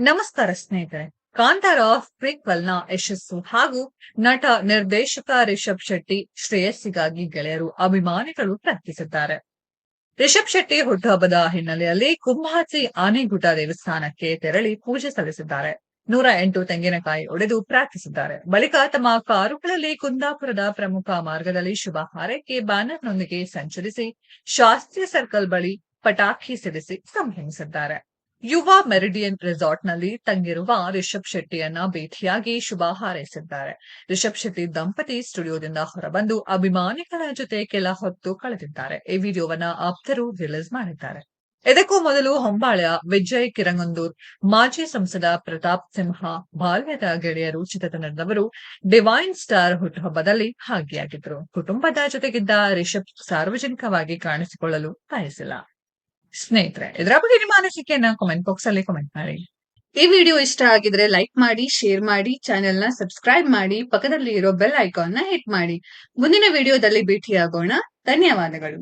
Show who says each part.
Speaker 1: ನಮಸ್ಕಾರ ಸ್ನೇಹಿತರೆ. ಕಾಂತಾರ ಪ್ರೀಕ್ವೆಲ್ ನ ಯಶಸ್ಸು ಹಾಗೂ ನಟ ನಿರ್ದೇಶಕ ರಿಷಬ್ ಶೆಟ್ಟಿ ಶ್ರೇಯಸ್ಸಿಗಾಗಿ ಗೆಳೆಯರು ಅಭಿಮಾನಿಗಳು ಪ್ರಾರ್ಥಿಸಿದ್ದಾರೆ. ರಿಷಬ್ ಶೆಟ್ಟಿ ಹುಟ್ಟುಹಬ್ಬದ ಹಿನ್ನೆಲೆಯಲ್ಲಿ ಕುಂಭಾಚಿ ಆನೆಗುಡ್ಡ ದೇವಸ್ಥಾನಕ್ಕೆ ತೆರಳಿ ಪೂಜೆ ಸಲ್ಲಿಸಿದ್ದಾರೆ. 108 ತೆಂಗಿನಕಾಯಿ ಒಡೆದು ಪ್ರಾರ್ಥಿಸಿದ್ದಾರೆ. ಬಳಿಕ ತಮ್ಮ ಕಾರುಗಳಲ್ಲಿ ಕುಂದಾಪುರದ ಪ್ರಮುಖ ಮಾರ್ಗದಲ್ಲಿ ಶುಭ ಹಾರೈಕೆ ಬ್ಯಾನರ್ನೊಂದಿಗೆ ಸಂಚರಿಸಿ ಶಾಸ್ತ್ರಿ ಸರ್ಕಲ್ ಬಳಿ ಪಟಾಕಿ ಸಿಡಿಸಿ ಸಂಭ್ರಮಿಸಿದ್ದಾರೆ. ಯುವ ಮೆರಿಡಿಯನ್ ರೆಸಾರ್ಟ್ನಲ್ಲಿ ತಂಗಿರುವ ರಿಷಬ್ ಶೆಟ್ಟಿಯನ್ನ ಭೇಟಿಯಾಗಿ ಶುಭ ಹಾರೈಸಿದ್ದಾರೆ. ರಿಷಬ್ ಶೆಟ್ಟಿ ದಂಪತಿ ಸ್ಟುಡಿಯೋದಿಂದ ಹೊರಬಂದು ಅಭಿಮಾನಿಗಳ ಜೊತೆ ಕೆಲ ಹೊತ್ತು ಕಳೆದಿದ್ದಾರೆ. ಈ ವಿಡಿಯೋವನ್ನ ಆಪ್ತರು ರಿಲೀಸ್ ಮಾಡಿದ್ದಾರೆ. ಇದಕ್ಕೂ ಮೊದಲು ಹೊಂಬಾಳೆಯ ವಿಜಯ್ ಕಿರಂಗಂದೂರ್, ಮಾಜಿ ಸಂಸದ ಪ್ರತಾಪ್ ಸಿಂಹ, ಬಾಲ್ಯದ ಗೆಳೆಯರು ಚಿತ್ರತಂಡದವರು ಡಿವೈನ್ ಸ್ಟಾರ್ ಹುಟ್ಟುಹಬ್ಬದಲ್ಲಿ ಭಾಗಿಯಾಗಿದ್ದರು. ಕುಟುಂಬದ ಜೊತೆಗಿದ್ದ ರಿಷಬ್ ಸಾರ್ವಜನಿಕವಾಗಿ ಕಾಣಿಸಿಕೊಳ್ಳಲು ಬಯಸಿಲ್ಲ. ಸ್ನೇಹಿತರೆ, ಇದರ ಬಗ್ಗೆ ನಿಮ್ಮ ಅನಿಸಿಕೆಯನ್ನ ಕಾಮೆಂಟ್ ಬಾಕ್ಸ್ ಅಲ್ಲಿ ಕಾಮೆಂಟ್ ಮಾಡಿ.
Speaker 2: ಈ ವಿಡಿಯೋ ಇಷ್ಟ ಆಗಿದ್ರೆ ಲೈಕ್ ಮಾಡಿ, ಶೇರ್ ಮಾಡಿ, ಚಾನೆಲ್ ನ ಸಬ್ಸ್ಕ್ರೈಬ್ ಮಾಡಿ, ಪಕ್ಕದಲ್ಲಿ ಇರೋ ಬೆಲ್ ಐಕಾನ್ ನ ಹಿಟ್ ಮಾಡಿ. ಮುಂದಿನ ವಿಡಿಯೋದಲ್ಲಿ ಭೇಟಿಯಾಗೋಣ. ಧನ್ಯವಾದಗಳು.